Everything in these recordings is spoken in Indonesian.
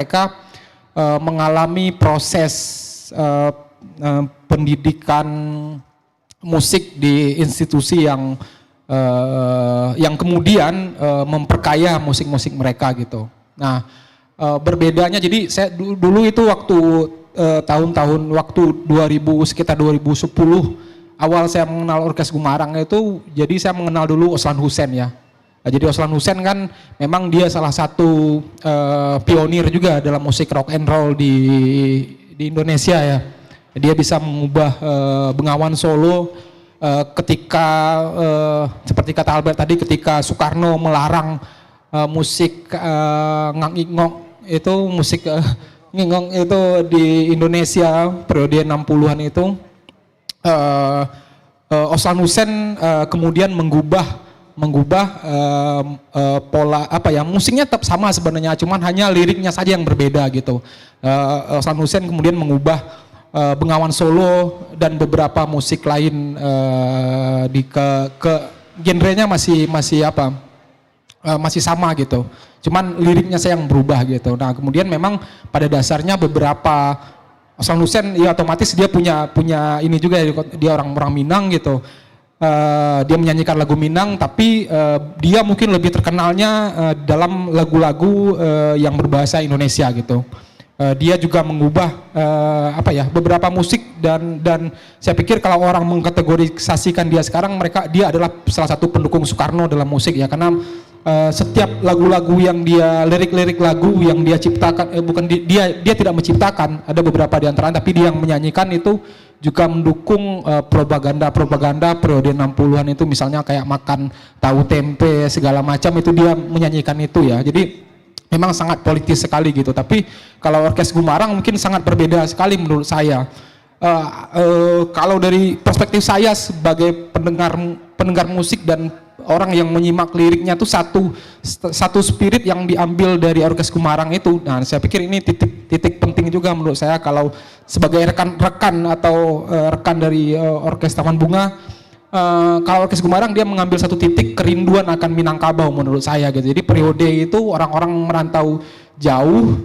mereka mengalami proses pendidikan musik di institusi yang kemudian memperkaya musik-musik mereka gitu. Nah, berbedanya, jadi saya dulu itu waktu tahun-tahun waktu sekitar 2010 awal saya mengenal Orkes Gumarang itu, jadi saya mengenal dulu Oslan Hussein ya. Nah, jadi Oslan Hussein kan memang dia salah satu pionir juga dalam musik rock and roll di Indonesia ya. Dia bisa mengubah Bengawan Solo ketika seperti kata Albert tadi, ketika Soekarno melarang musik ngak-ngok itu, musik ngingong itu di Indonesia periode 60-an itu, Oslan Hussein kemudian mengubah pola musiknya tetap sama sebenarnya, cuman hanya liriknya saja yang berbeda gitu. Oslan Hussein kemudian mengubah Bengawan Solo dan beberapa musik lain ke genrenya masih sama gitu, cuman liriknya saya yang berubah gitu. Nah kemudian memang pada dasarnya beberapa Oslan Hussein ya otomatis dia punya ini juga, dia orang Minang gitu. Dia menyanyikan lagu Minang, tapi dia mungkin lebih terkenalnya dalam lagu-lagu yang berbahasa Indonesia gitu. Dia juga mengubah beberapa musik dan saya pikir kalau orang mengkategorisasikan dia sekarang, dia adalah salah satu pendukung Soekarno dalam musik ya, karena setiap lagu-lagu yang lirik-lirik lagu yang dia ciptakan, dia tidak menciptakan, ada beberapa di antara, tapi dia yang menyanyikan itu juga mendukung propaganda periode 60-an itu, misalnya kayak makan tahu tempe segala macam, itu dia menyanyikan itu ya. Jadi memang sangat politis sekali gitu. Tapi kalau Orkes Gumarang mungkin sangat berbeda sekali menurut saya. Kalau dari perspektif saya sebagai pendengar musik dan orang yang menyimak liriknya tuh satu spirit yang diambil dari Orkes Gumarang itu. Nah, saya pikir ini titik penting juga menurut saya kalau sebagai rekan atau rekan dari Orkes Taman Bunga. Kalau Orkes Gumarang dia mengambil satu titik kerinduan akan Minangkabau menurut saya gitu. Jadi periode itu orang-orang merantau jauh,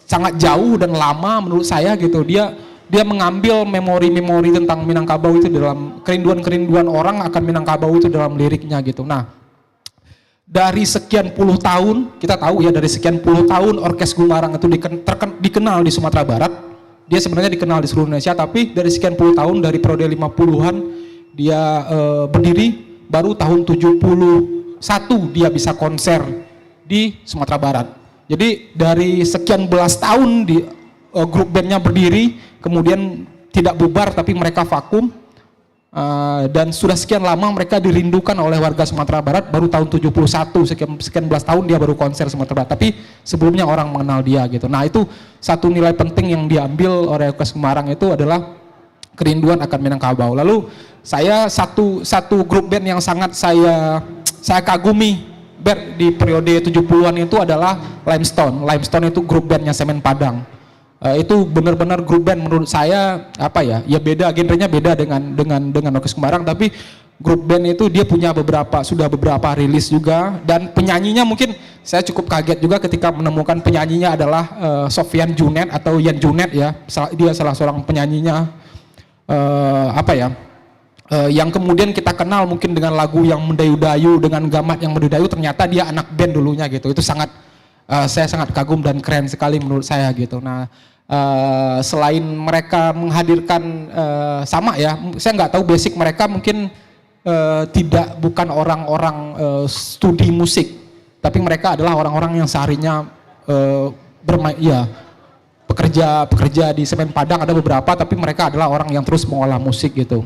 sangat jauh dan lama menurut saya gitu. Dia mengambil memori-memori tentang Minangkabau itu dalam kerinduan-kerinduan orang akan Minangkabau itu dalam liriknya gitu. Nah, dari sekian puluh tahun, kita tahu ya, dari sekian puluh tahun Orkes Gumarang itu dikenal di Sumatera Barat. Dia sebenarnya dikenal di seluruh Indonesia, tapi dari sekian puluh tahun, dari periode 50-an dia berdiri, baru tahun 71 dia bisa konser di Sumatera Barat. Jadi dari sekian belas tahun grup bandnya berdiri, kemudian tidak bubar tapi mereka vakum, dan sudah sekian lama mereka dirindukan oleh warga Sumatera Barat, baru tahun 71, sekian belas tahun dia baru konser Sumatera Barat, tapi sebelumnya orang mengenal dia gitu. Nah itu satu nilai penting yang diambil oleh Orkes Gumarang itu adalah kerinduan akan Minangkabau. Lalu saya satu grup band yang sangat saya kagumi di periode 70-an itu adalah Limestone. Limestone itu grup bandnya Semen Padang. Itu benar-benar grup band menurut saya ya beda, genrenya beda dengan Orkes Gumarang, tapi grup band itu dia punya sudah beberapa rilis juga, dan penyanyinya mungkin saya cukup kaget juga ketika menemukan penyanyinya adalah Sofyan Junet atau Yan Junet ya. Dia salah seorang penyanyinya yang kemudian kita kenal mungkin dengan lagu yang mendayu-dayu, dengan gamat yang mendayu, ternyata dia anak band dulunya gitu. Itu saya sangat kagum dan keren sekali menurut saya gitu. Nah, selain mereka menghadirkan saya nggak tahu basic mereka mungkin bukan orang-orang studi musik, tapi mereka adalah orang-orang yang seharinya bermain ya, pekerja di Semen Padang ada beberapa, tapi mereka adalah orang yang terus mengolah musik gitu.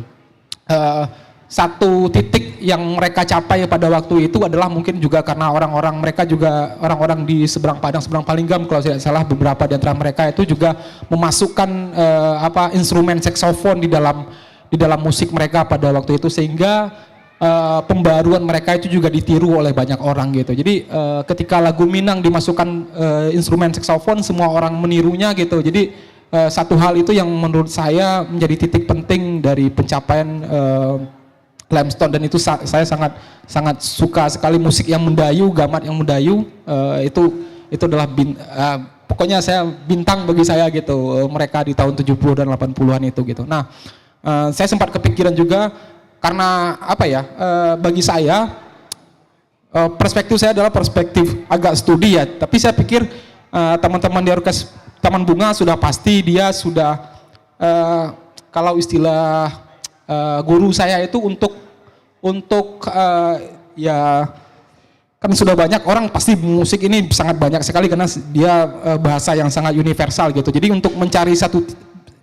Satu titik yang mereka capai pada waktu itu adalah mungkin juga karena mereka juga orang-orang di seberang Padang, seberang Palinggam kalau tidak salah, beberapa di antara mereka itu juga memasukkan instrumen saksofon di dalam musik mereka pada waktu itu, sehingga pembaruan mereka itu juga ditiru oleh banyak orang gitu. Jadi ketika lagu Minang dimasukkan instrumen saksofon, semua orang menirunya gitu. Jadi satu hal itu yang menurut saya menjadi titik penting dari pencapaian Limestone, dan itu saya sangat suka sekali musik yang mendayu, gamat yang mendayu. Itu adalah pokoknya saya bintang bagi saya gitu, mereka di tahun 70 dan 80-an itu gitu. Nah, saya sempat kepikiran juga karena apa ya, bagi saya perspektif saya adalah perspektif agak studi ya, tapi saya pikir teman-teman di Orkes Taman Bunga sudah pasti dia sudah kalau istilah guru saya itu untuk ya kan sudah banyak orang pasti musik ini sangat banyak sekali karena dia bahasa yang sangat universal gitu. Jadi untuk mencari satu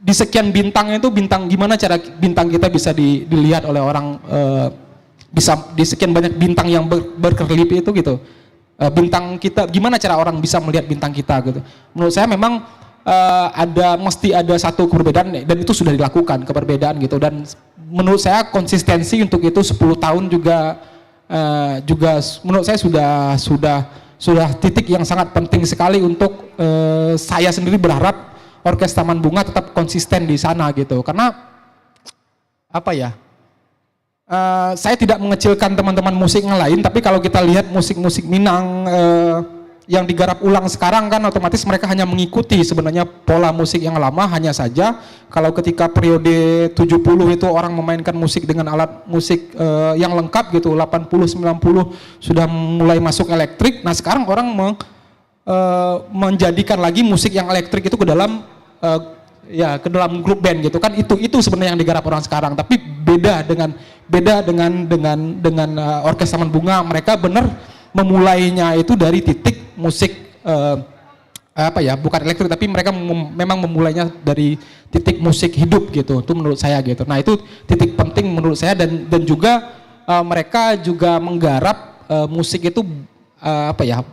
di sekian bintang itu bintang gimana cara bintang kita bisa dilihat oleh orang bisa di sekian banyak bintang yang berkelip itu gitu. Bintang kita gimana cara orang bisa melihat bintang kita gitu. Menurut saya memang mesti ada satu perbedaan dan itu sudah dilakukan keperbedaan gitu dan menurut saya konsistensi untuk itu 10 tahun juga menurut saya sudah titik yang sangat penting sekali untuk saya sendiri berharap Orkes Taman Bunga tetap konsisten di sana gitu karena apa ya saya tidak mengecilkan teman-teman musik yang lain tapi kalau kita lihat musik-musik Minang yang digarap ulang sekarang kan otomatis mereka hanya mengikuti sebenarnya pola musik yang lama hanya saja kalau ketika periode 70 itu orang memainkan musik dengan alat musik yang lengkap gitu 80 90 sudah mulai masuk elektrik. Nah, sekarang orang menjadikan lagi musik yang elektrik itu ke dalam ke dalam grup band gitu kan itu sebenarnya yang digarap orang sekarang tapi beda dengan Orkes Taman Bunga mereka benar memulainya itu dari titik musik bukan elektrik tapi mereka memang memulainya dari titik musik hidup gitu itu menurut saya gitu. Nah itu titik penting menurut saya dan juga mereka juga menggarap musik itu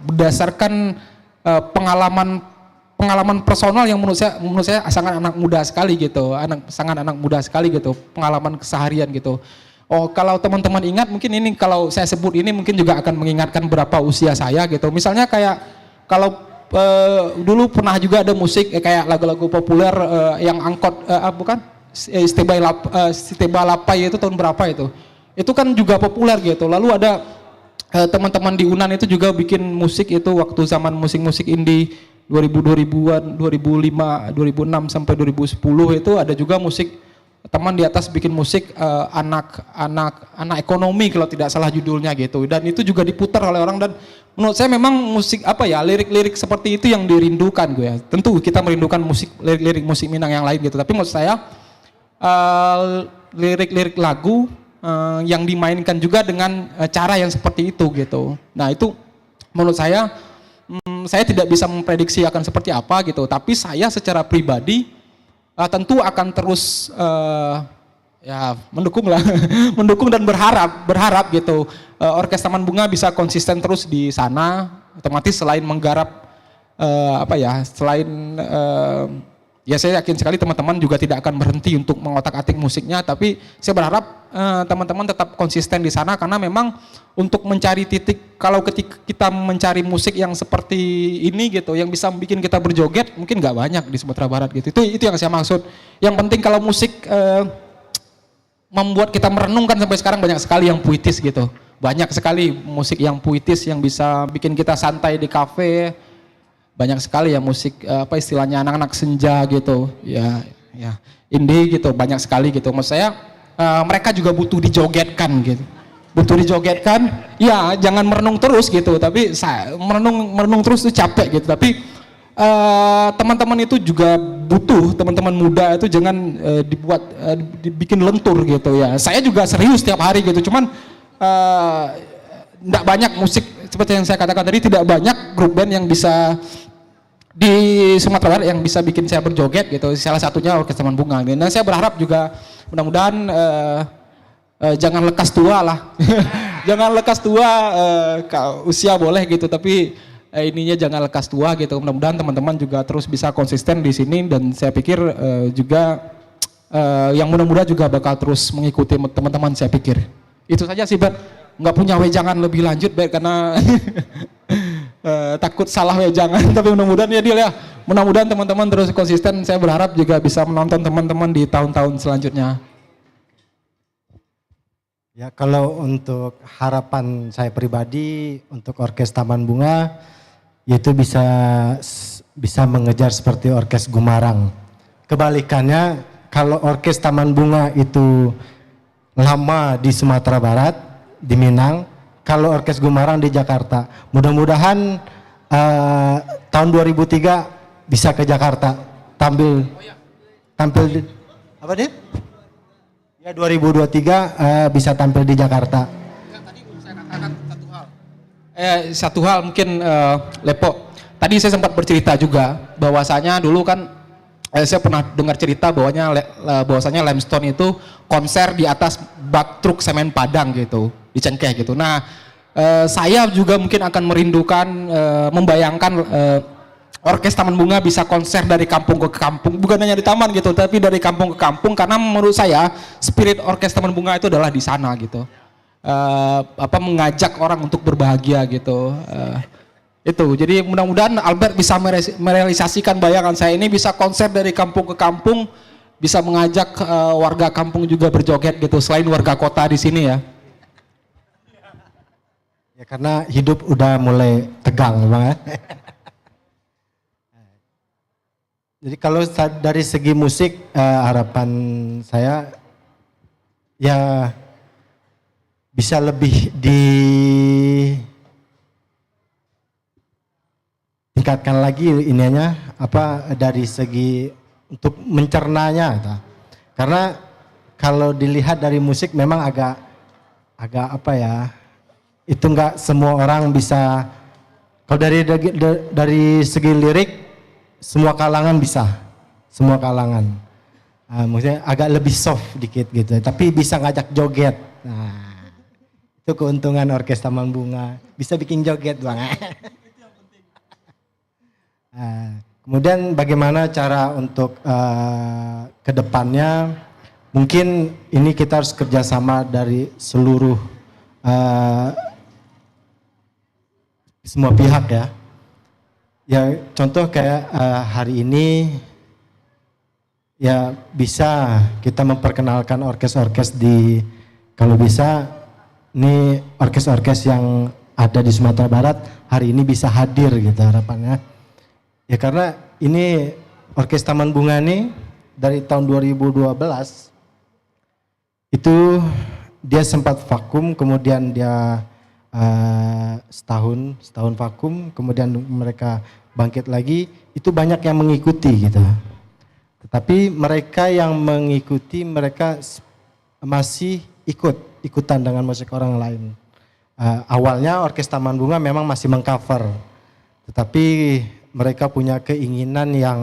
berdasarkan pengalaman personal yang menurut saya sangat anak muda sekali gitu pengalaman keseharian gitu. Oh kalau teman-teman ingat mungkin ini kalau saya sebut ini mungkin juga akan mengingatkan berapa usia saya gitu. Misalnya kayak kalau dulu pernah juga ada musik kayak lagu-lagu populer yang angkot Siteba Lapai itu tahun berapa itu? Itu kan juga populer gitu. Lalu ada teman-teman di Unan itu juga bikin musik itu waktu zaman musik-musik indie 2000-2000-an, 2005, 2006 sampai 2010 itu ada juga musik teman di atas bikin musik anak ekonomi kalau tidak salah judulnya gitu dan itu juga diputar oleh orang dan menurut saya memang musik lirik-lirik seperti itu yang dirindukan gue ya. Tentu kita merindukan lirik musik Minang yang lain gitu tapi menurut saya lirik-lirik lagu yang dimainkan juga dengan cara yang seperti itu gitu. Nah itu menurut saya tidak bisa memprediksi akan seperti apa gitu tapi saya secara pribadi tentu akan terus mendukung lah mendukung dan berharap gitu Orkes Taman Bunga bisa konsisten terus di sana otomatis selain menggarap saya yakin sekali teman-teman juga tidak akan berhenti untuk mengotak-atik musiknya tapi saya berharap teman-teman tetap konsisten di sana karena memang untuk mencari titik kalau ketika kita mencari musik yang seperti ini gitu yang bisa bikin kita berjoget mungkin nggak banyak di Sumatera Barat gitu itu yang saya maksud yang penting kalau musik membuat kita merenungkan sampai sekarang banyak sekali yang puitis gitu banyak sekali musik yang puitis yang bisa bikin kita santai di kafe banyak sekali ya musik istilahnya anak-anak senja gitu ya indie gitu banyak sekali gitu maksud saya mereka juga butuh dijogetkan gitu ya jangan merenung terus gitu tapi merenung terus itu capek gitu tapi teman-teman itu juga butuh teman-teman muda itu jangan dibikin lentur gitu ya saya juga serius tiap hari gitu cuman tidak banyak musik seperti yang saya katakan tadi tidak banyak grup band yang bisa di Sumatera Barat yang bisa bikin saya berjoget gitu salah satunya Orkes Taman Bunga dan saya berharap juga mudah-mudahan jangan lekas tua lah jangan lekas tua usia boleh gitu tapi ininya jangan lekas tua gitu mudah-mudahan teman-teman juga terus bisa konsisten di sini dan saya pikir juga yang muda-muda juga bakal terus mengikuti teman-teman saya pikir itu saja sih Bert nggak punya wejangan lebih lanjut Bert karena takut salah wejangan tapi mudah-mudahan teman-teman terus konsisten saya berharap juga bisa menonton teman-teman di tahun-tahun selanjutnya. Ya kalau untuk harapan saya pribadi untuk Orkes Taman Bunga yaitu bisa mengejar seperti orkes Gumarang. Kebalikannya, kalau orkes Taman Bunga itu lama di Sumatera Barat, di Minang, kalau orkes Gumarang di Jakarta. Mudah-mudahan tahun 2003 bisa ke Jakarta, tampil di, apa dia? Ya 2023 bisa tampil di Jakarta. Satu hal mungkin Lepo. Tadi saya sempat bercerita juga bahwasanya dulu kan saya pernah dengar cerita bahwasanya Limestone itu konser di atas bak truk semen Padang gitu, di Cengkeh gitu. Nah, saya juga mungkin akan merindukan, membayangkan orkes Taman Bunga bisa konser dari kampung ke kampung, bukan hanya di taman gitu, tapi dari kampung ke kampung, karena menurut saya spirit orkes Taman Bunga itu adalah di sana gitu. Mengajak orang untuk berbahagia gitu. Itu jadi mudah-mudahan Albert bisa merealisasikan bayangan saya ini, bisa konser dari kampung ke kampung, bisa mengajak warga kampung juga berjoget gitu selain warga kota di sini ya. Ya karena hidup udah mulai tegang Bang. Jadi kalau dari segi musik harapan saya ya bisa lebih tingkatkan lagi ininya dari segi untuk mencernanya, karena kalau dilihat dari musik memang agak itu enggak semua orang bisa. Kalau dari segi lirik semua kalangan bisa, semua kalangan. Maksudnya agak lebih soft dikit gitu, tapi bisa ngajak joget. Nah, itu keuntungan orkes Taman Bunga, bisa bikin joget Bang. Kemudian bagaimana cara untuk kedepannya, mungkin ini kita harus kerjasama dari seluruh semua pihak ya. Ya contoh kayak hari ini ya bisa kita memperkenalkan orkes-orkes kalau bisa ini orkes-orkes yang ada di Sumatera Barat hari ini bisa hadir gitu harapannya. Ya karena ini orkes Taman Bunga ini dari tahun 2012 itu dia sempat vakum, kemudian dia setahun vakum, kemudian mereka bangkit lagi, itu banyak yang mengikuti gitu. Tetapi mereka yang mengikuti mereka masih ikutan dengan musik orang lain. Awalnya orkes Taman Bunga memang masih mengcover, tetapi mereka punya keinginan yang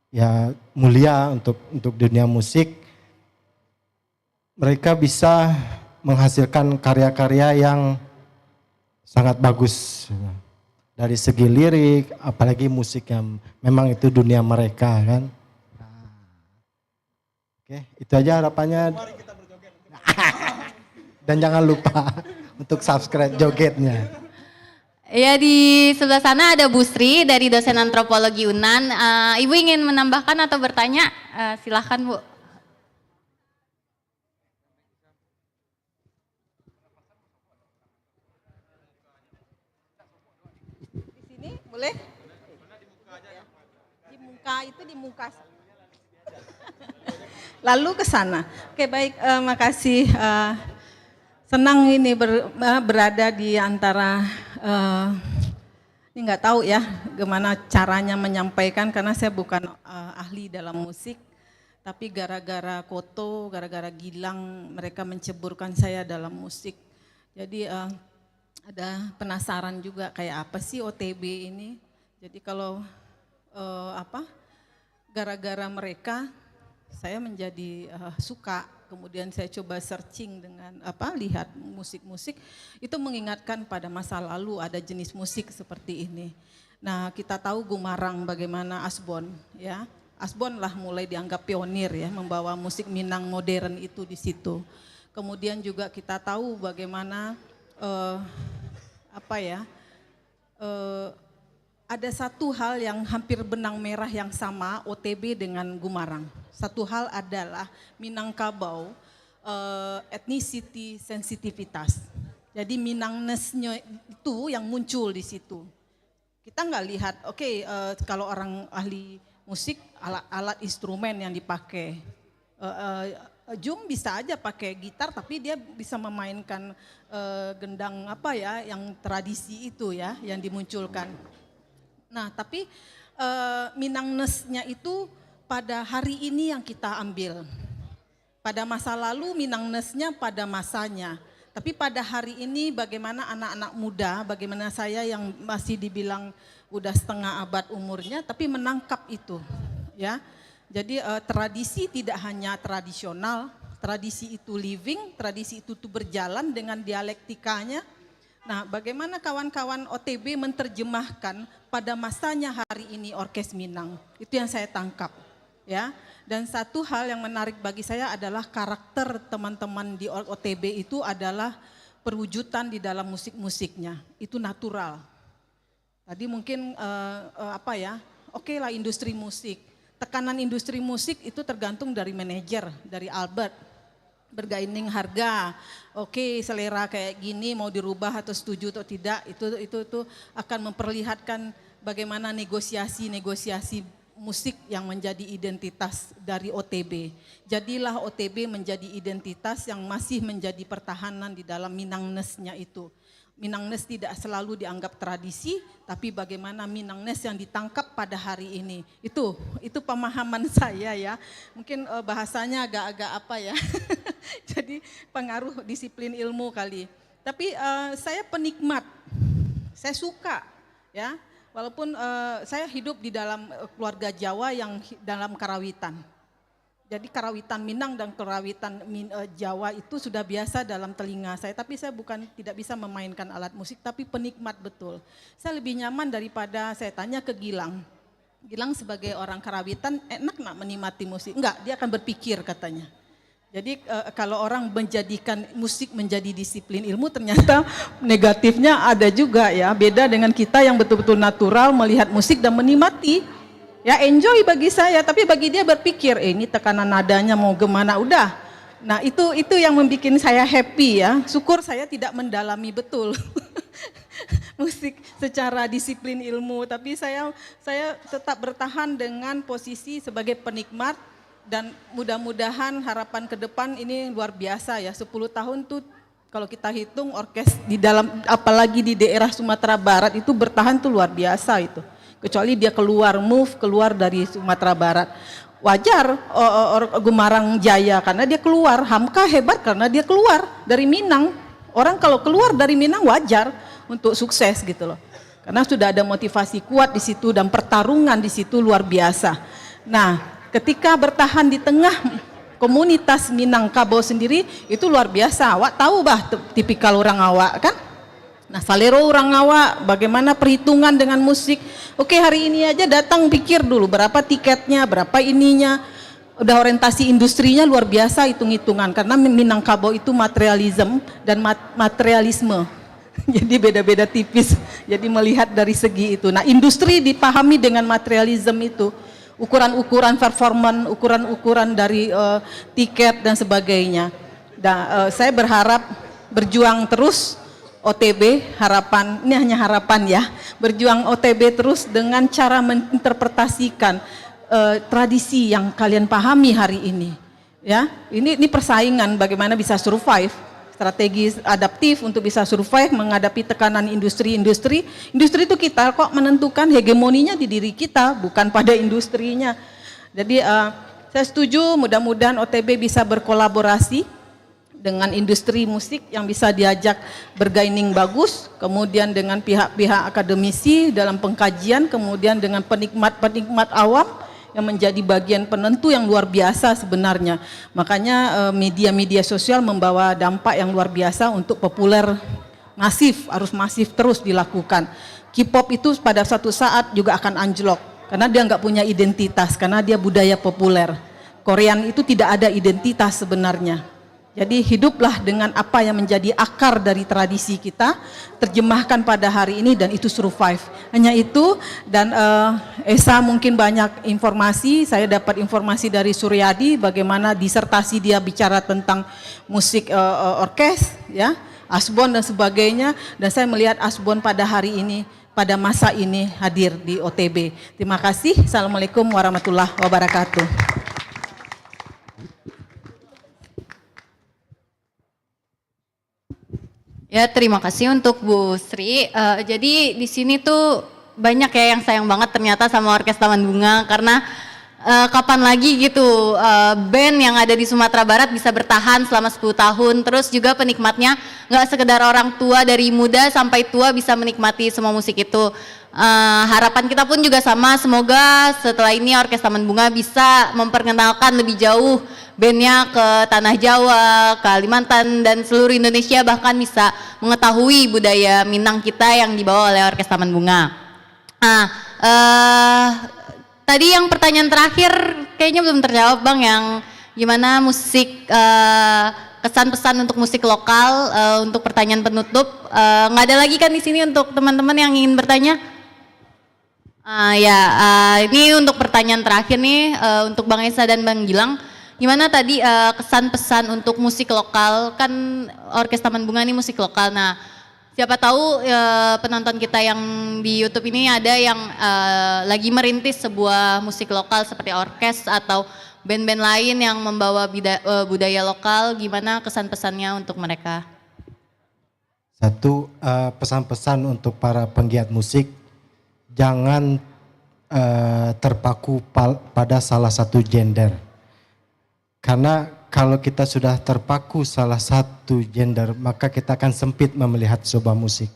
ya mulia untuk dunia musik. Mereka bisa menghasilkan karya-karya yang sangat bagus dari segi lirik, apalagi musik yang memang itu dunia mereka kan. Oke, itu aja harapannya. Dan jangan lupa untuk subscribe jogetnya. Ya, di sebelah sana ada Bu Sri dari dosen antropologi UNAN. Ibu ingin menambahkan atau bertanya? Silahkan Bu. Di sini boleh? Di muka itu di muka. Lalu ke sana. Oke baik, makasih. Senang ini berada di antara ini nggak tahu ya gimana caranya menyampaikan karena saya bukan ahli dalam musik, tapi gara-gara Koto, gara-gara Gilang mereka menceburkan saya dalam musik. Jadi ada penasaran juga kayak apa sih OTB ini. Jadi kalau gara-gara mereka saya menjadi suka. Kemudian saya coba searching dengan lihat musik-musik, itu mengingatkan pada masa lalu ada jenis musik seperti ini. Nah kita tahu Gumarang bagaimana Asbon ya, Asbon lah mulai dianggap pionir ya, membawa musik Minang modern itu di situ. Kemudian juga kita tahu bagaimana ada satu hal yang hampir benang merah yang sama OTB dengan Gumarang. Satu hal adalah Minangkabau ethnicity sensitivitas. Jadi Minangness-nya itu yang muncul di situ. Kita nggak lihat, kalau orang ahli musik, alat instrumen yang dipakai. Jung bisa aja pakai gitar, tapi dia bisa memainkan gendang yang tradisi itu ya, yang dimunculkan. Nah, tapi Minangness-nya itu pada hari ini yang kita ambil. Pada masa lalu Minangness-nya pada masanya. Tapi pada hari ini bagaimana anak-anak muda, bagaimana saya yang masih dibilang udah setengah abad umurnya, tapi menangkap itu, ya. Jadi tradisi tidak hanya tradisional, tradisi itu living, tradisi itu tuh berjalan dengan dialektikanya. Nah, bagaimana kawan-kawan OTB menerjemahkan pada masanya hari ini Orkes Minang, itu yang saya tangkap, ya. Dan satu hal yang menarik bagi saya adalah karakter teman-teman di OTB itu adalah perwujudan di dalam musik-musiknya, itu natural. Tadi mungkin oke lah industri musik, tekanan industri musik itu tergantung dari manajer, dari Albert, bergaining harga, oke selera kayak gini mau dirubah atau setuju atau tidak, itu akan memperlihatkan bagaimana negosiasi musik yang menjadi identitas dari OTB. Jadilah OTB menjadi identitas yang masih menjadi pertahanan di dalam Minangness-nya itu. Minangness tidak selalu dianggap tradisi, tapi bagaimana Minangness yang ditangkap pada hari ini. Itu pemahaman saya ya. Mungkin bahasanya agak-agak jadi pengaruh disiplin ilmu kali. Tapi saya penikmat, saya suka ya. Walaupun saya hidup di dalam keluarga Jawa yang dalam karawitan. Jadi karawitan Minang dan karawitan Jawa itu sudah biasa dalam telinga saya. Tapi saya tidak bisa memainkan alat musik, tapi penikmat betul. Saya lebih nyaman daripada saya tanya ke Gilang. Gilang sebagai orang karawitan enak nak menikmati musik? Enggak, dia akan berpikir katanya. Jadi kalau orang menjadikan musik menjadi disiplin ilmu ternyata negatifnya ada juga ya. Beda dengan kita yang betul-betul natural melihat musik dan menikmati. Ya enjoy bagi saya, tapi bagi dia berpikir, ini tekanan nadanya mau gimana udah. Nah itu yang membuat saya happy ya. Syukur saya tidak mendalami betul musik secara disiplin ilmu. Tapi saya tetap bertahan dengan posisi sebagai penikmat. Dan mudah-mudahan harapan ke depan ini luar biasa ya, 10 tahun tuh kalau kita hitung orkes di dalam, apalagi di daerah Sumatera Barat itu bertahan tuh luar biasa itu. Kecuali dia keluar dari Sumatera Barat. Wajar Gumarang Jaya karena dia keluar, Hamka hebat karena dia keluar dari Minang. Orang kalau keluar dari Minang wajar untuk sukses gitu loh. Karena sudah ada motivasi kuat di situ dan pertarungan di situ luar biasa. Nah, ketika bertahan di tengah komunitas Minangkabau sendiri itu luar biasa. Awak tahu tipikal orang awak kan? Nah salero orang awak, bagaimana perhitungan dengan musik. Oke hari ini aja datang pikir dulu berapa tiketnya, berapa ininya. Udah orientasi industrinya luar biasa hitung-hitungan. Karena Minangkabau itu materialisme dan materialisme. Jadi beda-beda tipis. Jadi melihat dari segi itu. Nah industri dipahami dengan materialisme itu. Ukuran-ukuran performan, ukuran-ukuran dari tiket dan sebagainya. Dan saya berharap berjuang terus OTB, harapan, ini hanya harapan ya, berjuang OTB terus dengan cara menginterpretasikan tradisi yang kalian pahami hari ini. Ya, ini persaingan bagaimana bisa survive, strategi adaptif untuk bisa survive menghadapi tekanan industri. Industri itu kita kok menentukan hegemoninya di diri kita, bukan pada industrinya. Jadi saya setuju, mudah-mudahan OTB bisa berkolaborasi dengan industri musik yang bisa diajak bergaining bagus, kemudian dengan pihak-pihak akademisi dalam pengkajian, kemudian dengan penikmat-penikmat awam yang menjadi bagian penentu yang luar biasa sebenarnya. Makanya media-media sosial membawa dampak yang luar biasa untuk populer masif, harus masif terus dilakukan. K-pop itu pada suatu saat juga akan anjlok karena dia nggak punya identitas, karena dia budaya populer. Korean itu tidak ada identitas sebenarnya. Jadi hiduplah dengan apa yang menjadi akar dari tradisi kita, terjemahkan pada hari ini dan itu survive. Hanya itu, dan Esa mungkin banyak informasi, saya dapat informasi dari Suryadi bagaimana disertasi dia bicara tentang musik orkes, ya, Asbon dan sebagainya, dan saya melihat Asbon pada hari ini pada masa ini hadir di OTB. Terima kasih. Assalamualaikum warahmatullahi wabarakatuh. Ya, terima kasih untuk Bu Sri. Jadi di sini tuh banyak ya yang sayang banget ternyata sama Orkes Taman Bunga, karena kapan lagi gitu band yang ada di Sumatera Barat bisa bertahan selama 10 tahun. Terus juga penikmatnya nggak sekedar orang tua, dari muda sampai tua bisa menikmati semua musik itu. Harapan kita pun juga sama, semoga setelah ini Orkes Taman Bunga bisa memperkenalkan lebih jauh bandnya ke Tanah Jawa, Kalimantan, dan seluruh Indonesia, bahkan bisa mengetahui budaya Minang kita yang dibawa oleh Orkes Taman Bunga. Tadi yang pertanyaan terakhir kayaknya belum terjawab Bang, yang gimana musik, kesan-pesan untuk musik lokal, untuk pertanyaan penutup. Nggak ada lagi kan di sini untuk teman-teman yang ingin bertanya? Ini untuk pertanyaan terakhir nih, untuk Bang Esa dan Bang Gilang. Gimana tadi kesan-pesan untuk musik lokal, kan Orkes Taman Bunga ini musik lokal. Nah, siapa tahu penonton kita yang di YouTube ini ada yang lagi merintis sebuah musik lokal seperti orkes atau band-band lain yang membawa budaya lokal. Gimana kesan-pesannya untuk mereka? Satu, pesan-pesan untuk para penggiat musik, jangan terpaku pada salah satu gender. Karena kalau kita sudah terpaku salah satu gender, maka kita akan sempit melihat sebuah musik.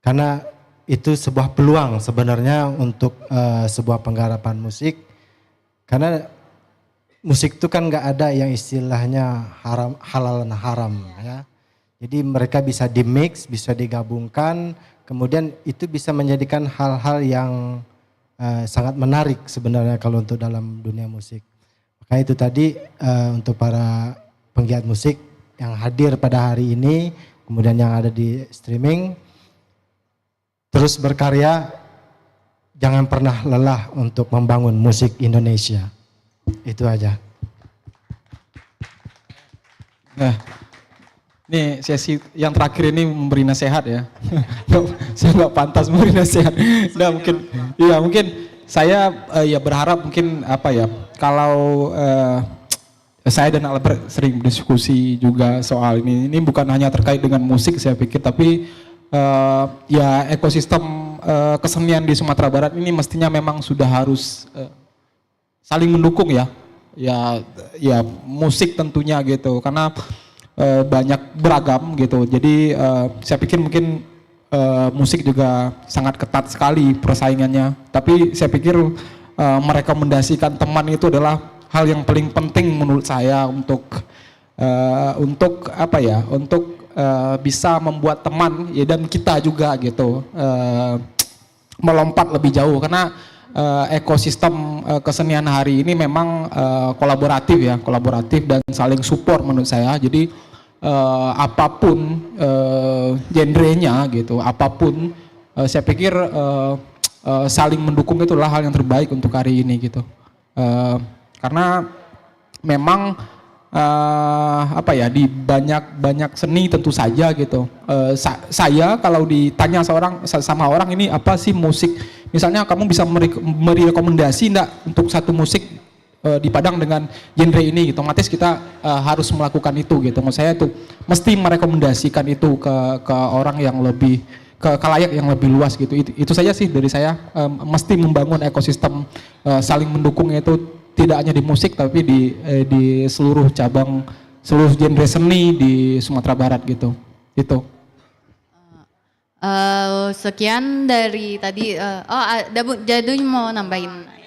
Karena itu sebuah peluang sebenarnya untuk sebuah penggarapan musik. Karena musik itu kan nggak ada yang istilahnya halal dan haram, ya. Jadi mereka bisa dimix, bisa digabungkan, kemudian itu bisa menjadikan hal-hal yang sangat menarik sebenarnya kalau untuk dalam dunia musik. Maka itu tadi untuk para penggiat musik yang hadir pada hari ini, kemudian yang ada di streaming, terus berkarya, jangan pernah lelah untuk membangun musik Indonesia. Itu aja. Nah, ini sesi yang terakhir ini memberi nasihat ya. Saya nggak pantas memberi nasihat. Nah, mungkin saya berharap mungkin kalau saya dan Albert sering berdiskusi juga soal ini. Ini bukan hanya terkait dengan musik saya pikir, tapi ekosistem kesenian di Sumatera Barat ini mestinya memang sudah harus saling mendukung ya. Ya musik tentunya gitu, karena banyak beragam gitu. Jadi saya pikir mungkin musik juga sangat ketat sekali persaingannya. Tapi saya pikir merekomendasikan teman itu adalah hal yang paling penting menurut saya untuk bisa membuat teman ya, dan kita juga gitu melompat lebih jauh, karena ekosistem kesenian hari ini memang kolaboratif dan saling support menurut saya. Jadi apapun genrenya gitu, apapun saya pikir saling mendukung itu adalah hal yang terbaik untuk hari ini gitu. Karena memang di banyak seni tentu saja gitu. Saya kalau ditanya sama orang ini apa sih musik, misalnya kamu bisa merekomendasi enggak untuk satu musik di Padang dengan genre ini gitu, otomatis kita harus melakukan itu gitu. Maksud saya itu mesti merekomendasikan itu ke orang yang lebih, ke khalayak yang lebih luas gitu. Itu saja sih dari saya, mesti membangun ekosistem saling mendukungnya itu tidak hanya di musik tapi di seluruh cabang, seluruh genre seni di Sumatera Barat gitu. Itu. Sekian dari tadi. Ada Bu Jadu mau nambahin?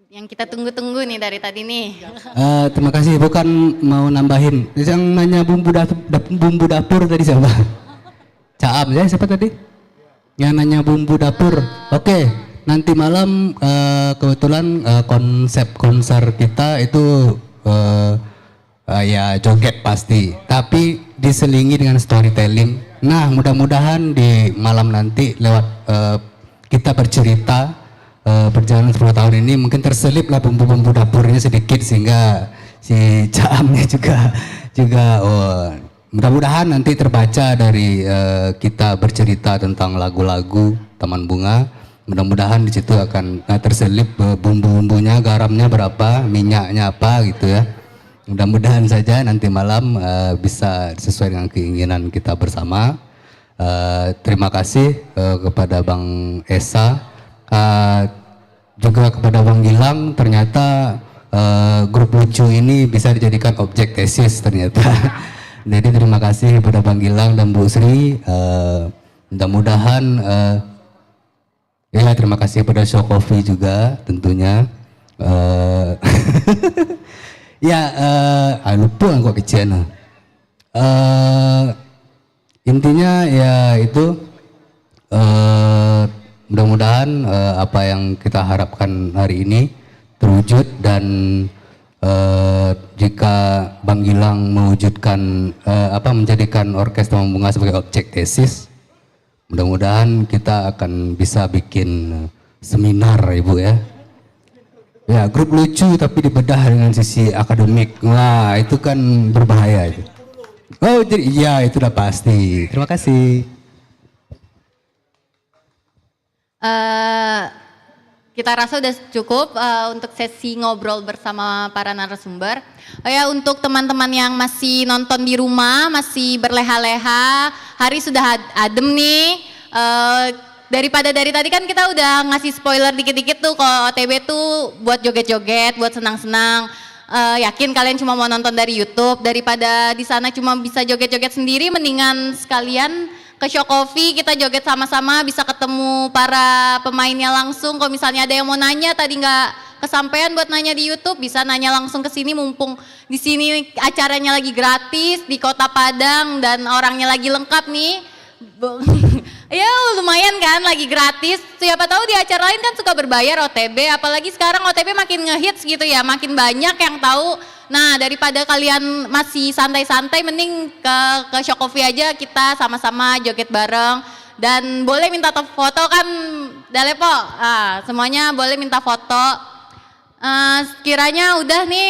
Yang kita tunggu-tunggu nih dari tadi nih. Terima kasih, bukan mau nambahin. Yang nanya bumbu dapur tadi siapa? Caam ya, siapa tadi? Yang nanya bumbu dapur. Oke, nanti malam kebetulan konsep konser kita itu ya joget pasti, tapi diselingi dengan storytelling. Nah, mudah-mudahan di malam nanti lewat kita bercerita perjalanan 10 tahun ini mungkin terselip lah bumbu-bumbu dapurnya sedikit, sehingga si Caamnya juga mudah-mudahan nanti terbaca dari kita bercerita tentang lagu-lagu Taman Bunga. Mudah-mudahan di situ akan terselip bumbu-bumbunya, garamnya berapa, minyaknya apa gitu ya. Mudah-mudahan saja nanti malam bisa sesuai dengan keinginan kita bersama. Terima kasih kepada Bang Esa, juga kepada Bang Gilang. Ternyata grup lucu ini bisa dijadikan objek tesis ternyata. Jadi terima kasih kepada Bang Gilang dan Bu Sri. Mudah-mudahan ya, terima kasih kepada Show Coffee juga tentunya. Ya, lupa kok kecil. Intinya ya itu mudah-mudahan apa yang kita harapkan hari ini terwujud, dan jika Bang Gilang mewujudkan menjadikan Orkes Taman Bunga sebagai objek tesis, mudah-mudahan kita akan bisa bikin seminar Ibu ya. Ya, grup lucu tapi dibedah dengan sisi akademik. Wah, itu kan berbahaya itu. Oh, jadi iya itu udah pasti. Terima kasih. Kita rasa udah cukup untuk sesi ngobrol bersama para narasumber. Ya, untuk teman-teman yang masih nonton di rumah, masih berleha-leha, hari sudah adem nih. Daripada dari tadi kan kita udah ngasih spoiler dikit-dikit tuh, kalau OTB tuh buat joget-joget, buat senang-senang. Yakin kalian cuma mau nonton dari YouTube, daripada di sana cuma bisa joget-joget sendiri, mendingan sekalian ke Show Coffee, kita joget sama-sama, bisa ketemu para pemainnya langsung. Kalau misalnya ada yang mau nanya tadi nggak kesampaian buat nanya di YouTube, bisa nanya langsung ke sini, mumpung di sini acaranya lagi gratis di Kota Padang dan orangnya lagi lengkap nih. Ya lumayan kan, lagi gratis. Siapa tahu di acara lain kan suka berbayar OTB, apalagi sekarang OTB makin ngehits gitu ya, makin banyak yang tahu. Nah, daripada kalian masih santai-santai, mending ke Show Coffee aja, kita sama-sama joget bareng. Dan boleh minta foto kan, Dalepo? Semuanya boleh minta foto. Sekiranya udah nih,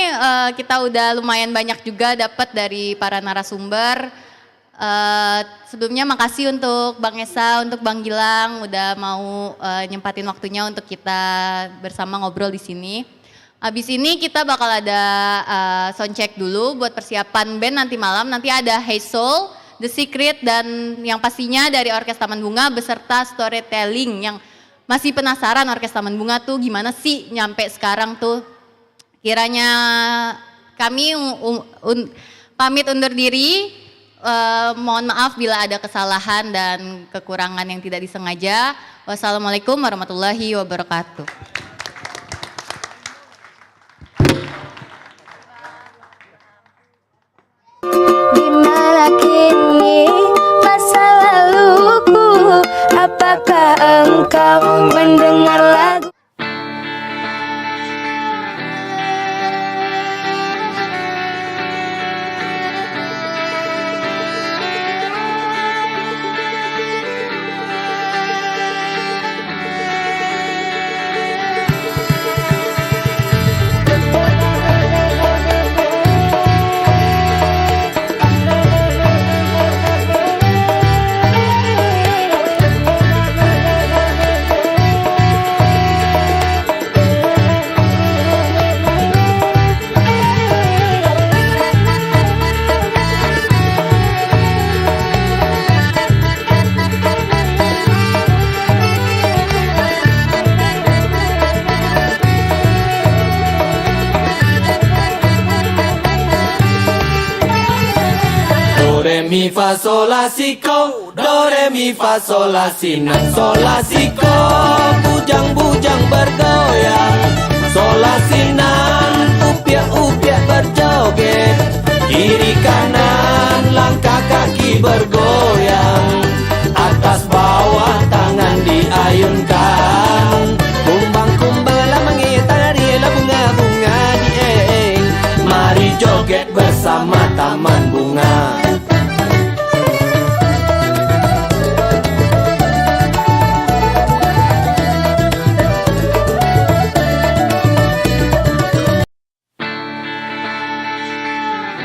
kita udah lumayan banyak juga dapat dari para narasumber. Sebelumnya makasih untuk Bang Esa, untuk Bang Gilang udah mau nyempatin waktunya untuk kita bersama ngobrol di sini. Habis ini kita bakal ada soundcheck dulu buat persiapan band nanti malam. Nanti ada Hey Soul, The Secret, dan yang pastinya dari Orkes Taman Bunga beserta storytelling. Yang masih penasaran Orkes Taman Bunga tuh gimana sih nyampe sekarang tuh. Kiranya kami pamit undur diri. Mohon maaf bila ada kesalahan dan kekurangan yang tidak disengaja. Wassalamualaikum warahmatullahi wabarakatuh. Dimana kini masa laluku, apakah engkau mendengar lagu? Mi fa sol la si ko, do re mi fa sol la si na sol la si ko, bujang-bujang bergoyang, sol la si nan, upiak-upiak berjoget, kiri kanan langkah kaki bergoyang, atas bawah tangan diayunkan, kumbang-kumbang lah mengitar di bunga-bunga dieng, mari joget bersama taman